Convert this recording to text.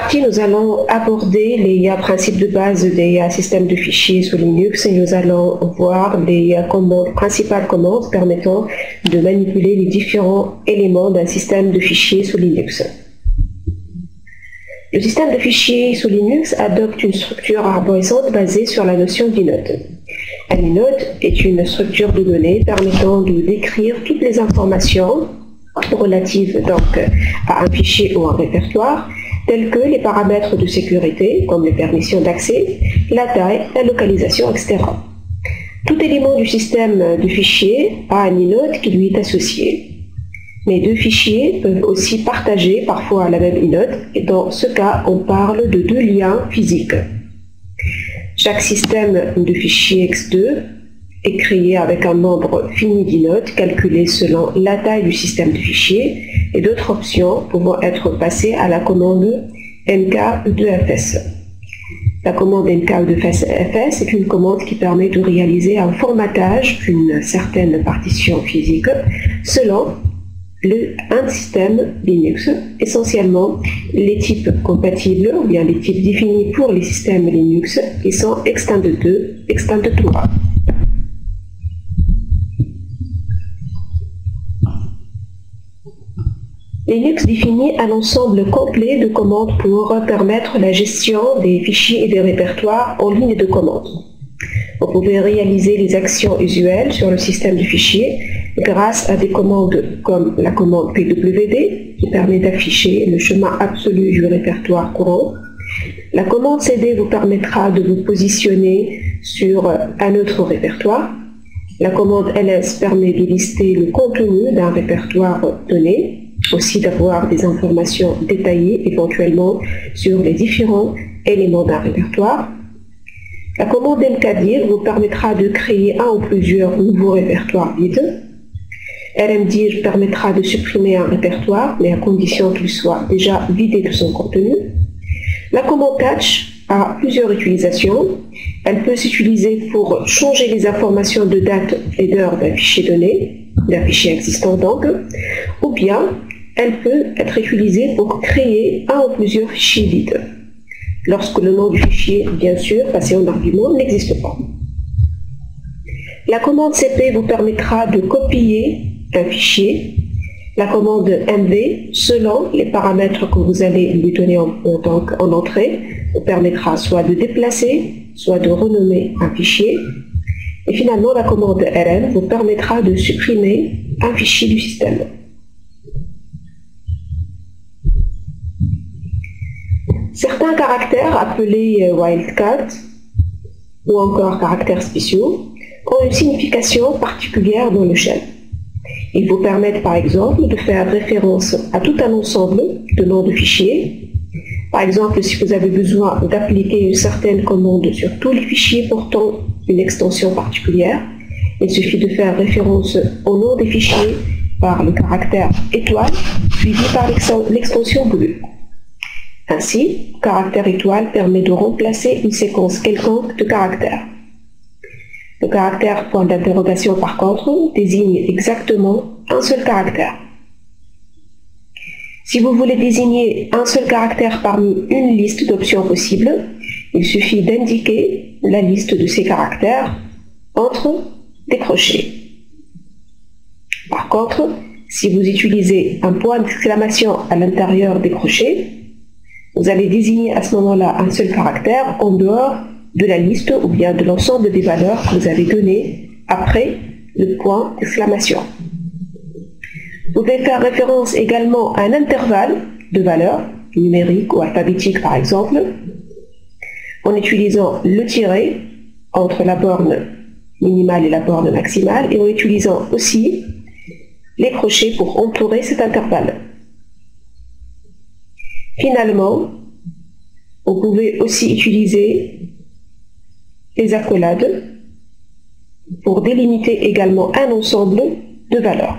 partie, nous allons aborder les principes de base des systèmes de fichiers sous Linux et nous allons voir les principales commandes permettant de manipuler les différents éléments d'un système de fichiers sous Linux. Le système de fichiers sous Linux adopte une structure arborescente basée sur la notion d'inode. Un inode est une structure de données permettant de décrire toutes les informations relatives à un fichier ou un répertoire, tels que les paramètres de sécurité, comme les permissions d'accès, la taille, la localisation, etc. Tout élément du système de fichiers a un inode qui lui est associé. Mais deux fichiers peuvent aussi partager parfois la même inode, et dans ce cas, on parle de deux liens physiques. Chaque système de fichiers X2 est créé avec un nombre fini d'inodes calculé selon la taille du système de fichiers et d'autres options pouvant être passées à la commande mk-2fs. La commande mk-2fs est une commande qui permet de réaliser un formatage d'une certaine partition physique selon un système Linux, essentiellement les types compatibles ou bien les types définis pour les systèmes Linux qui sont extend2, extend3. Linux définit un ensemble complet de commandes pour permettre la gestion des fichiers et des répertoires en ligne de commande. Vous pouvez réaliser les actions usuelles sur le système de fichiers grâce à des commandes comme la commande pwd qui permet d'afficher le chemin absolu du répertoire courant. La commande cd vous permettra de vous positionner sur un autre répertoire. La commande ls permet de lister le contenu d'un répertoire donné, aussi d'avoir des informations détaillées éventuellement sur les différents éléments d'un répertoire. La commande mkdir vous permettra de créer un ou plusieurs nouveaux répertoires vides. rmdir permettra de supprimer un répertoire, mais à condition qu'il soit déjà vidé de son contenu. La commande catch a plusieurs utilisations. Elle peut s'utiliser pour changer les informations de date et d'heure d'un fichier donné, d'un fichier existant donc, ou bien elle peut être utilisée pour créer un ou plusieurs fichiers vides, lorsque le nom du fichier, bien sûr, passé en argument, n'existe pas. La commande cp vous permettra de copier un fichier. La commande mv, selon les paramètres que vous allez lui donner en entrée, vous permettra soit de déplacer, soit de renommer un fichier. Et finalement, la commande rm vous permettra de supprimer un fichier du système. Certains caractères appelés wildcard ou encore caractères spéciaux ont une signification particulière dans le shell. Ils vous permettent par exemple de faire référence à tout un ensemble de noms de fichiers. Par exemple, si vous avez besoin d'appliquer une certaine commande sur tous les fichiers portant une extension particulière, il suffit de faire référence au nom des fichiers par le caractère étoile suivi par l'extension bleue. Ainsi, le caractère étoile permet de remplacer une séquence quelconque de caractères. Le caractère point d'interrogation, par contre, désigne exactement un seul caractère. Si vous voulez désigner un seul caractère parmi une liste d'options possibles, il suffit d'indiquer la liste de ces caractères entre des crochets. Par contre, si vous utilisez un point d'exclamation à l'intérieur des crochets, vous allez désigner à ce moment-là un seul caractère en dehors de la liste ou bien de l'ensemble des valeurs que vous avez données après le point d'exclamation. Vous pouvez faire référence également à un intervalle de valeurs, numérique ou alphabétique par exemple, en utilisant le tiret entre la borne minimale et la borne maximale et en utilisant aussi les crochets pour entourer cet intervalle. Finalement, vous pouvez aussi utiliser les accolades pour délimiter également un ensemble de valeurs.